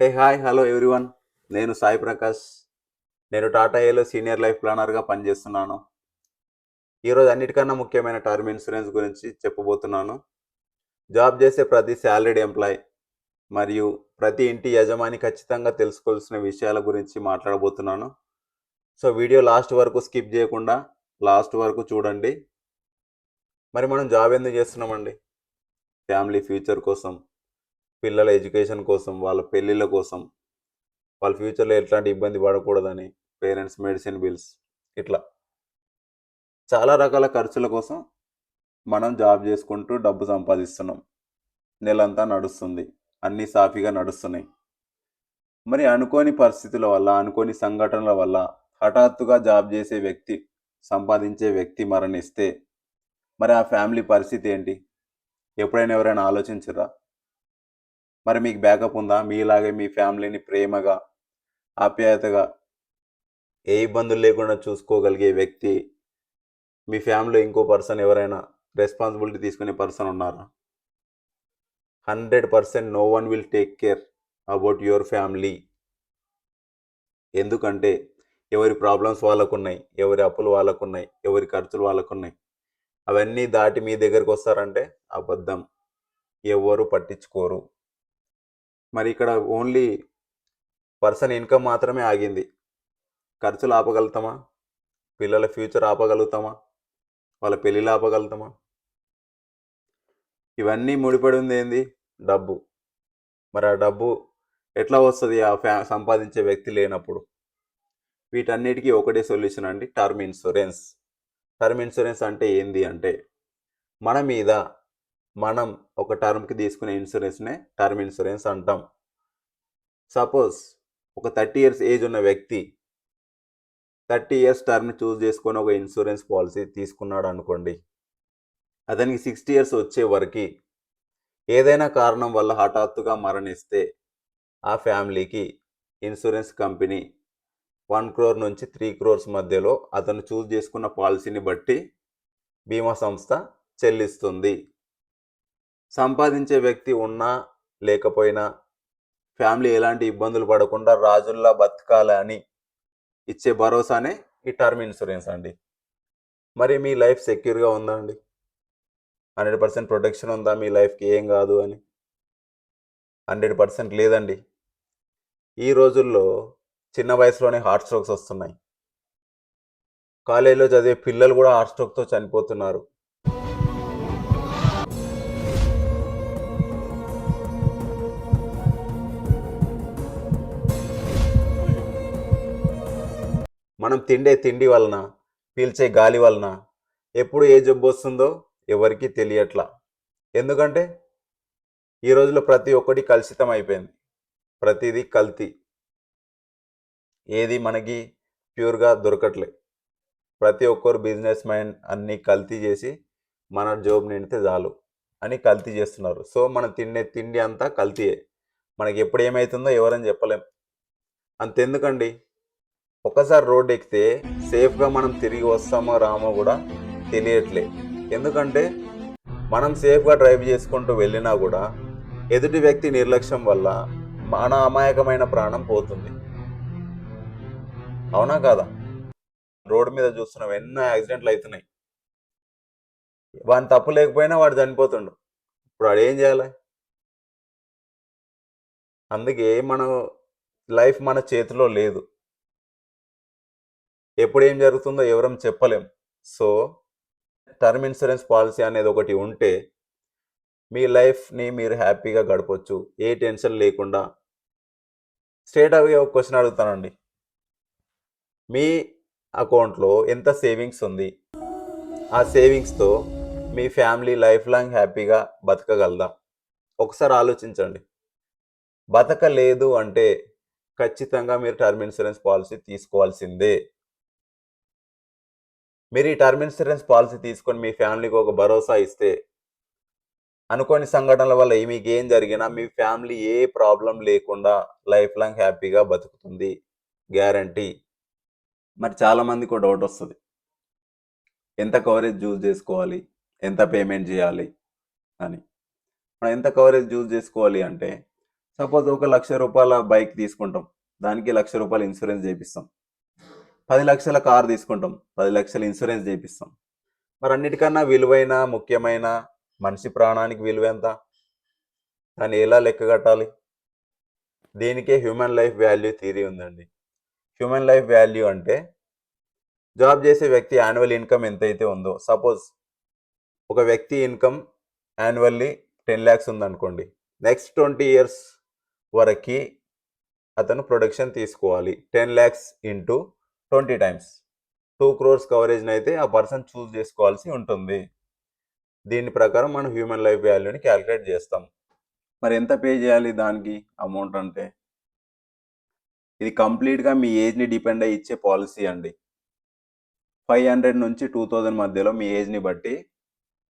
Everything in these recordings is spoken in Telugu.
Hi hello everyone. నేను సాయి ప్రకాష్. నేను టాటా ఏలో సీనియర్ లైఫ్ ప్లానర్గా పనిచేస్తున్నాను. ఈరోజు అన్నిటికన్నా ముఖ్యమైన టర్మ్ ఇన్సూరెన్స్ గురించి చెప్పబోతున్నాను. జాబ్ చేసే ప్రతి శాలరీడ్ ఎంప్లాయ్ మరియు ప్రతి ఇంటి యజమాని ఖచ్చితంగా తెలుసుకోవాల్సిన విషయాల గురించి మాట్లాడబోతున్నాను. సో వీడియో లాస్ట్ వరకు స్కిప్ చేయకుండా లాస్ట్ వరకు చూడండి. మరి మనం జాబ్ ఎందుకు చేస్తున్నామండి? ఫ్యామిలీ ఫ్యూచర్ కోసం, పిల్లల ఎడ్యుకేషన్ కోసం, వాళ్ళ పెళ్ళిళ్ళ కోసం, వాళ్ళ ఫ్యూచర్లో ఎట్లాంటి ఇబ్బంది పడకూడదని, పేరెంట్స్ మెడిసిన్ బిల్స్, ఇట్లా చాలా రకాల ఖర్చుల కోసం మనం జాబ్ చేసుకుంటూ డబ్బు సంపాదిస్తున్నాం. నెలంతా నడుస్తుంది, అన్నీ సాఫీగా నడుస్తున్నాయి. మరి అనుకోని పరిస్థితుల వల్ల, అనుకోని సంఘటనల వల్ల హఠాత్తుగా జాబ్ చేసే వ్యక్తి, సంపాదించే వ్యక్తి మరణిస్తే మరి ఆ ఫ్యామిలీ పరిస్థితి ఏంటి? ఎప్పుడైనా ఎవరైనా ఆలోచించరా? మరి మీకు బ్యాకప్ ఉందా? మీలాగే మీ ఫ్యామిలీని ప్రేమగా, ఆప్యాయతగా, ఏ ఇబ్బందులు లేకుండా చూసుకోగలిగే వ్యక్తి మీ ఫ్యామిలీలో ఇంకో పర్సన్ ఎవరైనా రెస్పాన్సిబిలిటీ తీసుకునే పర్సన్ ఉన్నారా? 100% no one will take care about your family. ఎందుకంటే ఎవరి ప్రాబ్లమ్స్ వాళ్ళకున్నాయి, ఎవరి అప్పులు వాళ్ళకున్నాయి, ఎవరి ఖర్చులు వాళ్ళకున్నాయి. అవన్నీ దాటి మీ దగ్గరికి వస్తారంటే అబద్ధం. ఎవరు పట్టించుకోరు. మరి ఇక్కడ ఓన్లీ పర్సన్ ఇన్కమ్ మాత్రమే ఆగింది. ఖర్చులు ఆపగలుగుతామా? పిల్లల ఫ్యూచర్ ఆపగలుగుతామా? వాళ్ళ పెళ్ళిళ్ళు ఆపగలుగుతామా? ఇవన్నీ ముడిపడి ఉంది ఏంది? డబ్బు. మరి ఆ డబ్బు ఎట్లా వస్తుంది సంపాదించే వ్యక్తి లేనప్పుడు? వీటన్నిటికీ ఒకటే సొల్యూషన్ అండి, టర్మ్ ఇన్సూరెన్స్. టర్మ్ ఇన్సూరెన్స్ అంటే ఏంది అంటే, మన మీద మనం ఒక టర్మ్కి తీసుకునే ఇన్సూరెన్స్నే టర్మ్ ఇన్సూరెన్స్ అంటాం. సపోజ్ ఒక 30 ఇయర్స్ ఏజ్ ఉన్న వ్యక్తి 30 ఇయర్స్ టర్మ్ చూస్ చేసుకొని ఒక ఇన్సూరెన్స్ పాలసీ తీసుకున్నాడు అనుకోండి. అతనికి 60 ఇయర్స్ వచ్చే వరకు ఏదైనా కారణం వల్ల హఠాత్తుగా మరణిస్తే ఆ ఫ్యామిలీకి ఇన్సూరెన్స్ కంపెనీ 1 crore నుంచి 3 crores మధ్యలో అతను చూస్ చేసుకున్న పాలసీని బట్టి బీమా సంస్థ చెల్లిస్తుంది. సంపాదించే వ్యక్తి ఉన్నా లేకపోయినా ఫ్యామిలీ ఎలాంటి ఇబ్బందులు పడకుండా రాజుల్లా బతకాలని ఇచ్చే భరోసానే ఈ టర్మ్ ఇన్సూరెన్స్ అండి. మరి మీ లైఫ్ సెక్యూర్గా ఉందా అండి? 100% ప్రొటెక్షన్ ఉందా మీ లైఫ్కి ఏం కాదు అని? 100% లేదండి. ఈ రోజుల్లో చిన్న వయసులోనే హార్ట్ స్ట్రోక్స్ వస్తున్నాయి. కాలేజీలో చదివే పిల్లలు కూడా హార్ట్ స్ట్రోక్తో చనిపోతున్నారు. మనం తిండే తిండి వలన, పీల్చే గాలి వలన ఎప్పుడు ఏ జబ్బు వస్తుందో ఎవరికి తెలియట్లా. ఎందుకంటే ఈ రోజుల్లో ప్రతి ఒక్కటి కలుషితం అయిపోయింది. ప్రతిదీ కల్తీ. ఏది మనకి ప్యూర్గా దొరకట్లే. ప్రతి ఒక్కరు బిజినెస్ మైండ్ అన్నీ కల్తీ చేసి మన జాబ్ నిండితే చాలు అని కల్తీ చేస్తున్నారు. సో మనం తినే తిండి అంతా కల్తీయే. మనకి ఎప్పుడు ఏమవుతుందో ఎవరని చెప్పలేం. అంతెందుకండి, ఒక్కసారి రోడ్ ఎక్కితే సేఫ్గా మనం తిరిగి వస్తామో రామో కూడా తెలియట్లే. ఎందుకంటే మనం సేఫ్గా డ్రైవ్ చేసుకుంటూ వెళ్ళినా కూడా ఎదుటి వ్యక్తి నిర్లక్ష్యం వల్ల మన అమాయకమైన ప్రాణం పోతుంది. అవునా కాదా? రోడ్డు మీద చూస్తున్నాం, ఎన్నో యాక్సిడెంట్లు అవుతున్నాయి. వాని తప్పు లేకపోయినా వాడు చనిపోతుండు. ఇప్పుడు వాడు ఏం చేయాలి? అందుకే మన లైఫ్ మన చేతిలో లేదు. ఎప్పుడు ఏం జరుగుతుందో ఎవరం చెప్పలేం. సో టర్మ్ ఇన్సూరెన్స్ పాలసీ అనేది ఒకటి ఉంటే మీ లైఫ్ని మీరు హ్యాపీగా గడపచ్చు, ఏ టెన్షన్ లేకుండా. స్ట్రేట్ అవే ఒక క్వశ్చన్ అడుగుతానండి, మీ అకౌంట్లో ఎంత సేవింగ్స్ ఉంది? ఆ సేవింగ్స్తో మీ ఫ్యామిలీ లైఫ్ లాంగ్ హ్యాపీగా బతకగలదా? ఒకసారి ఆలోచించండి. బతకలేదు అంటే ఖచ్చితంగా మీరు టర్మ్ ఇన్సూరెన్స్ పాలసీ తీసుకోవాల్సిందే. మీరు ఈ టర్మ్ ఇన్సూరెన్స్ పాలసీ తీసుకొని మీ ఫ్యామిలీకి ఒక భరోసా ఇస్తే అనుకోని సంఘటనల వల్ల మీకు ఏం జరిగినా మీ ఫ్యామిలీ ఏ ప్రాబ్లం లేకుండా లైఫ్ లాంగ్ హ్యాపీగా బతుకుతుంది, గ్యారంటీ. మరి చాలామందికి ఒక డౌట్ వస్తుంది, ఎంత కవరేజ్ చూస్ చేసుకోవాలి, ఎంత పేమెంట్ చేయాలి అని. మనం ఎంత కవరేజ్ చూస్ చేసుకోవాలి అంటే, సపోజ్ ఒక 1,00,000 బైక్ తీసుకుంటాం, దానికి 1,00,000 ఇన్సూరెన్స్ చేపిస్తాం. 10 లక్షల కార్ తీసుకుంటాం, 10 లక్షల ఇన్సూరెన్స్ చేపిస్తాం. మరి అన్నిటికన్నా విలువైన ముఖ్యమైన మనిషి ప్రాణానికి విలువ ఎంత? దాన్ని ఎలా లెక్క కట్టాలి? దీనికే హ్యూమన్ లైఫ్ వాల్యూ థియరీ ఉందండి. హ్యూమన్ లైఫ్ వాల్యూ అంటే జాబ్ చేసే వ్యక్తి యాన్యువల్ ఇన్కమ్ ఎంతైతే ఉందో, సపోజ్ ఒక వ్యక్తి ఇన్కమ్ యాన్యువల్లీ 10 lakhs ఉందనుకోండి, నెక్స్ట్ 20 years వరకు అతను ప్రొడక్షన్ తీసుకోవాలి. 10 lakhs ఇంటూ 20 times 2 crores కవరేజ్ని అయితే ఆ పర్సన్ చూస్ చేసుకోవాల్సి ఉంటుంది. దీని ప్రకారం మనం హ్యూమన్ లైఫ్ వాల్యూని క్యాలిక్యులేట్ చేస్తాం. మరి ఎంత పే చేయాలి దానికి అమౌంట్ అంటే? ఇది కంప్లీట్గా మీ ఏజ్ని డిపెండ్ అయ్యి ఇచ్చే పాలసీ అండి. 500 నుంచి 2000 మధ్యలో మీ ఏజ్ని బట్టి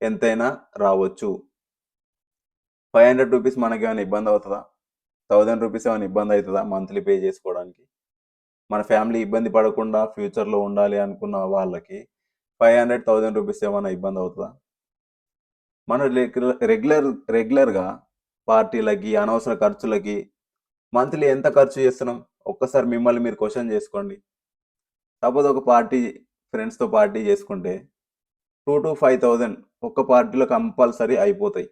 ఎంతైనా రావచ్చు. 500 రూపీస్ మనకి ఏమైనా ఇబ్బంది అవుతుందా? 1000 రూపీస్ ఏమైనా ఇబ్బంది అవుతుందా మంత్లీ పే చేసుకోవడానికి? మన ఫ్యామిలీ ఇబ్బంది పడకుండా ఫ్యూచర్లో ఉండాలి అనుకున్న వాళ్ళకి 500,000 రూపీస్ ఏమైనా ఇబ్బంది అవుతుందా? మన రెగ్యులర్గా పార్టీలకి, అనవసర ఖర్చులకి మంత్లీ ఎంత ఖర్చు చేస్తున్నాం? ఒక్కసారి మిమ్మల్ని మీరు క్వశ్చన్ చేసుకోండి. సపోజ్ ఒక పార్టీ, ఫ్రెండ్స్తో పార్టీ చేసుకుంటే 2 to 5,000 ఒక్క పార్టీలో కంపల్సరీ అయిపోతాయి.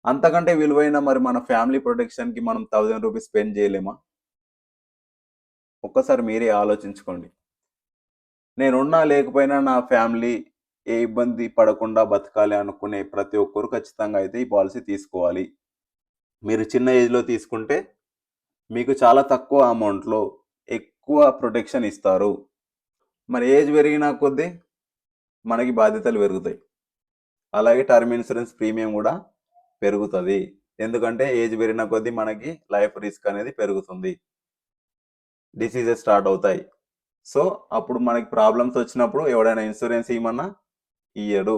అంతకంటే విలువైన మరి మన ఫ్యామిలీ ప్రొటెక్షన్కి మనం 1000 రూపీస్ స్పెండ్ చేయలేమా? ఒక్కసారి మీరే ఆలోచించుకోండి. నేనున్నా లేకపోయినా నా ఫ్యామిలీ ఏ ఇబ్బంది పడకుండా బతకాలి అనుకునే ప్రతి ఒక్కరు ఖచ్చితంగా అయితే ఈ పాలసీ తీసుకోవాలి. మీరు చిన్న ఏజ్లో తీసుకుంటే మీకు చాలా తక్కువ అమౌంట్లో ఎక్కువ ప్రొటెక్షన్ ఇస్తారు. మరి ఏజ్ పెరిగిన కొద్దీ మనకి బాధ్యతలు పెరుగుతాయి. అలాగే టర్మ్ ఇన్సూరెన్స్ ప్రీమియం కూడా పెరుగుతుంది. ఎందుకంటే ఏజ్ పెరిగిన కొద్దీ మనకి లైఫ్ రిస్క్ అనేది పెరుగుతుంది, డిసీజెస్ స్టార్ట్ అవుతాయి. సో అప్పుడు మనకి ప్రాబ్లమ్స్ వచ్చినప్పుడు ఎవడైనా ఇన్సూరెన్స్ ఇవ్వమన్నా ఇయ్యడు.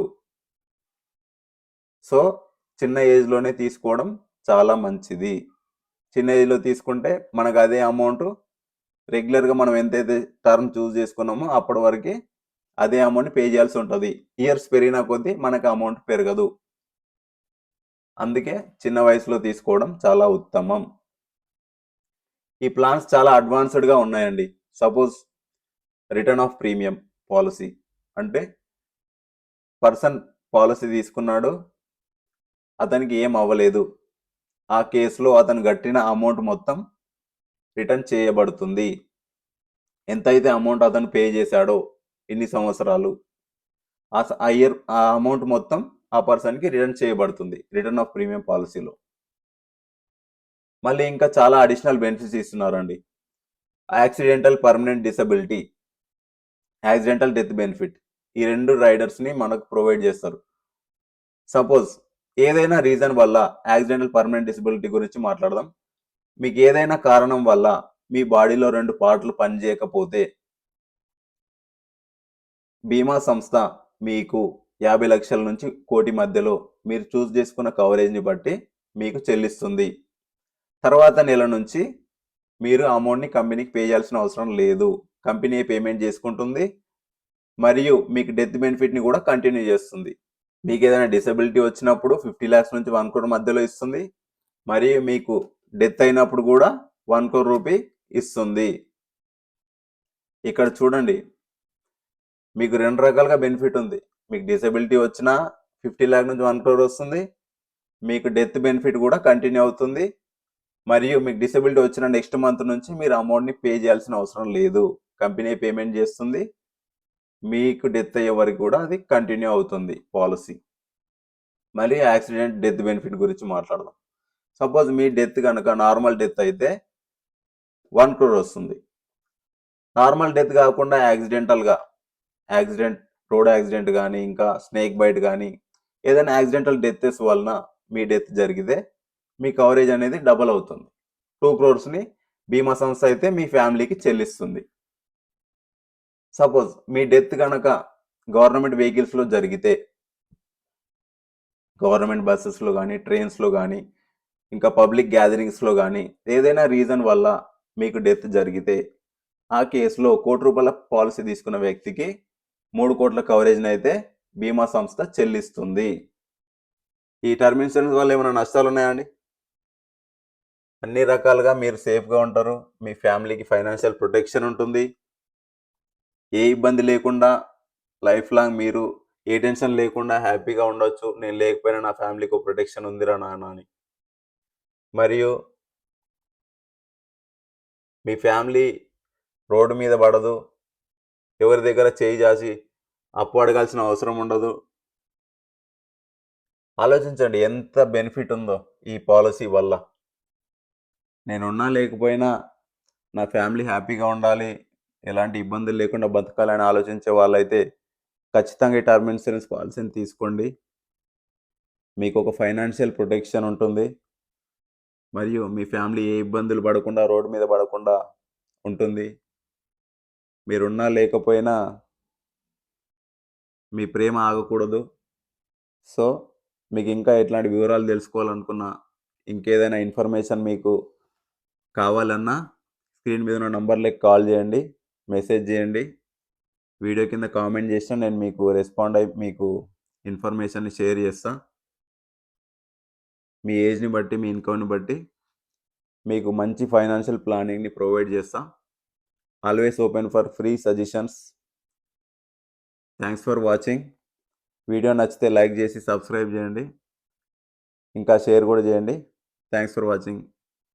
సో చిన్న ఏజ్లోనే తీసుకోవడం చాలా మంచిది. చిన్న ఏజ్లో తీసుకుంటే మనకు అదే అమౌంట్ రెగ్యులర్గా మనం ఎంతైతే టర్మ్ చూస్ చేసుకున్నామో అప్పటి వరకు అదే అమౌంట్ పే చేయాల్సి ఉంటుంది. ఇయర్స్ పెరిగిన కొద్దీ మనకు అమౌంట్ పెరగదు. అందుకే చిన్న వయసులో తీసుకోవడం చాలా ఉత్తమం. ఈ ప్లాన్స్ చాలా అడ్వాన్స్డ్గా ఉన్నాయండి. Suppose return of premium policy అంటే పర్సన్ పాలసీ తీసుకున్నాడు, అతనికి ఏం అవ్వలేదు, ఆ కేసులో అతను కట్టిన అమౌంట్ మొత్తం రిటర్న్ చేయబడుతుంది. ఎంతైతే అమౌంట్ అతను పే చేశాడో ఎన్ని సంవత్సరాలు, ఆ ఇయర్ ఆ అమౌంట్ మొత్తం ఆ పర్సన్కి రిటర్న్ చేయబడుతుంది రిటర్న్ ఆఫ్ ప్రీమియం పాలసీలో. మళ్ళీ ఇంకా చాలా అడిషనల్ బెనిఫిట్స్ ఇస్తున్నారండి. Accidental permanent disability, accidental death benefit, ఈ 2 రైడర్స్ని మనకు ప్రొవైడ్ చేస్తారు. సపోజ్ ఏదైనా రీజన్ వల్ల యాక్సిడెంటల్ పర్మనెంట్ డిసబిలిటీ గురించి మాట్లాడదాం. మీకు ఏదైనా కారణం వల్ల మీ బాడీలో 2 పార్ట్లు పనిచేయకపోతే బీమా సంస్థ మీకు 50 లక్షల నుంచి 1 కోటి మధ్యలో మీరు చూస్ చేసుకున్న కవరేజ్ని బట్టి మీకు చెల్లిస్తుంది. తర్వాత నెల నుంచి మీరు అమౌంట్ని కంపెనీకి పే చేయాల్సిన అవసరం లేదు. కంపెనీ పేమెంట్ చేసుకుంటుంది మరియు మీకు డెత్ బెనిఫిట్ని కూడా కంటిన్యూ చేస్తుంది. మీకు ఏదైనా డిసబిలిటీ వచ్చినప్పుడు 50 lakhs నుంచి 1 crore మధ్యలో ఇస్తుంది. మరియు మీకు డెత్ అయినప్పుడు కూడా 1 crore రూపీ ఇస్తుంది. ఇక్కడ చూడండి, మీకు 2 రకాలుగా బెనిఫిట్ ఉంది. మీకు డిసబిలిటీ వచ్చినా 50 lakh నుంచి 1 crore వస్తుంది. మీకు డెత్ బెనిఫిట్ కూడా కంటిన్యూ అవుతుంది. మరియు మీకు డిసబిలిటీ వచ్చిన నెక్స్ట్ మంత్ నుంచి మీరు అమౌంట్ని పే చేయాల్సిన అవసరం లేదు. కంపెనీ పేమెంట్ చేస్తుంది. మీకు డెత్ అయ్యే వరకు కూడా అది కంటిన్యూ అవుతుంది పాలసీ. మళ్ళీ యాక్సిడెంట్ డెత్ బెనిఫిట్ గురించి మాట్లాడదాం. సపోజ్ మీ డెత్ కనుక నార్మల్ డెత్ అయితే 1 crore వస్తుంది. నార్మల్ డెత్ కాకుండా యాక్సిడెంట్, రోడ్ యాక్సిడెంట్ కానీ ఇంకా స్నేక్ బైట్ కానీ ఏదైనా యాక్సిడెంటల్ డెత్స్ వలన మీ డెత్ జరిగితే మీ కవరేజ్ అనేది డబల్ అవుతుంది. 2 crores బీమా సంస్థ అయితే మీ ఫ్యామిలీకి చెల్లిస్తుంది. సపోజ్ మీ డెత్ కనుక గవర్నమెంట్ వెహికల్స్లో జరిగితే, గవర్నమెంట్ బస్సెస్లో కానీ ట్రైన్స్లో కానీ ఇంకా పబ్లిక్ గ్యాదరింగ్స్లో కానీ ఏదైనా రీజన్ వల్ల మీకు డెత్ జరిగితే ఆ కేసులో 1 కోటి రూపాయల పాలసీ తీసుకున్న వ్యక్తికి 3 కోట్ల కవరేజ్ని అయితే బీమా సంస్థ చెల్లిస్తుంది. ఈ టర్మ్ ఇన్సూరెన్స్ వల్ల ఏమైనా నష్టాలు ఉన్నాయా అండి? అన్ని రకాలుగా మీరు సేఫ్గా ఉంటారు. మీ ఫ్యామిలీకి ఫైనాన్షియల్ ప్రొటెక్షన్ ఉంటుంది. ఏ ఇబ్బంది లేకుండా లైఫ్ లాంగ్ మీరు ఏ టెన్షన్ లేకుండా హ్యాపీగా ఉండొచ్చు. నేను లేకపోయినా నా ఫ్యామిలీకి ఒక ప్రొటెక్షన్ ఉందిరా నాన్న అని. మరియు మీ ఫ్యామిలీ రోడ్డు మీద పడదు. ఎవరి దగ్గర చేయి చాచి అప్పు అడగాల్సిన అవసరం ఉండదు. ఆలోచించండి ఎంత బెనిఫిట్ ఉందో ఈ పాలసీ వల్ల. నేనున్నా లేకపోయినా నా ఫ్యామిలీ హ్యాపీగా ఉండాలి, ఎలాంటి ఇబ్బందులు లేకుండా బతకాలని ఆలోచించే వాళ్ళైతే ఖచ్చితంగా ఈ టర్మ్ ఇన్సూరెన్స్ పాలసీని తీసుకోండి. మీకు ఒక ఫైనాన్షియల్ ప్రొటెక్షన్ ఉంటుంది. మరియు మీ ఫ్యామిలీ ఏ ఇబ్బందులు పడకుండా రోడ్డు మీద పడకుండా ఉంటుంది. మీరున్నా లేకపోయినా మీ ప్రేమ ఆగకూడదు. సో మీకు ఇంకా ఎట్లాంటి వివరాలు తెలుసుకోవాలనుకున్నా, ఇంకేదైనా ఇన్ఫర్మేషన్ మీకు కావాలన్నా స్క్రీన్ మీద ఉన్న నంబర్లకి కాల్ చేయండి, మెసేజ్ చేయండి. వీడియో కింద కామెంట్ చేసినా నేను మీకు రెస్పాండ్ అయ్యి మీకు ఇన్ఫర్మేషన్ని షేర్ చేస్తా. మీ ఏజ్ని బట్టి, మీ ఇన్కమ్ని బట్టి మీకు మంచి ఫైనాన్షియల్ ప్లానింగ్ని ప్రొవైడ్ చేస్తా. Always open for free suggestions. Thanks for watching. Video నచ్చితే లైక్ చేసి సబ్స్క్రైబ్ చేయండి, ఇంకా షేర్ కూడా చేయండి. Thanks for watching.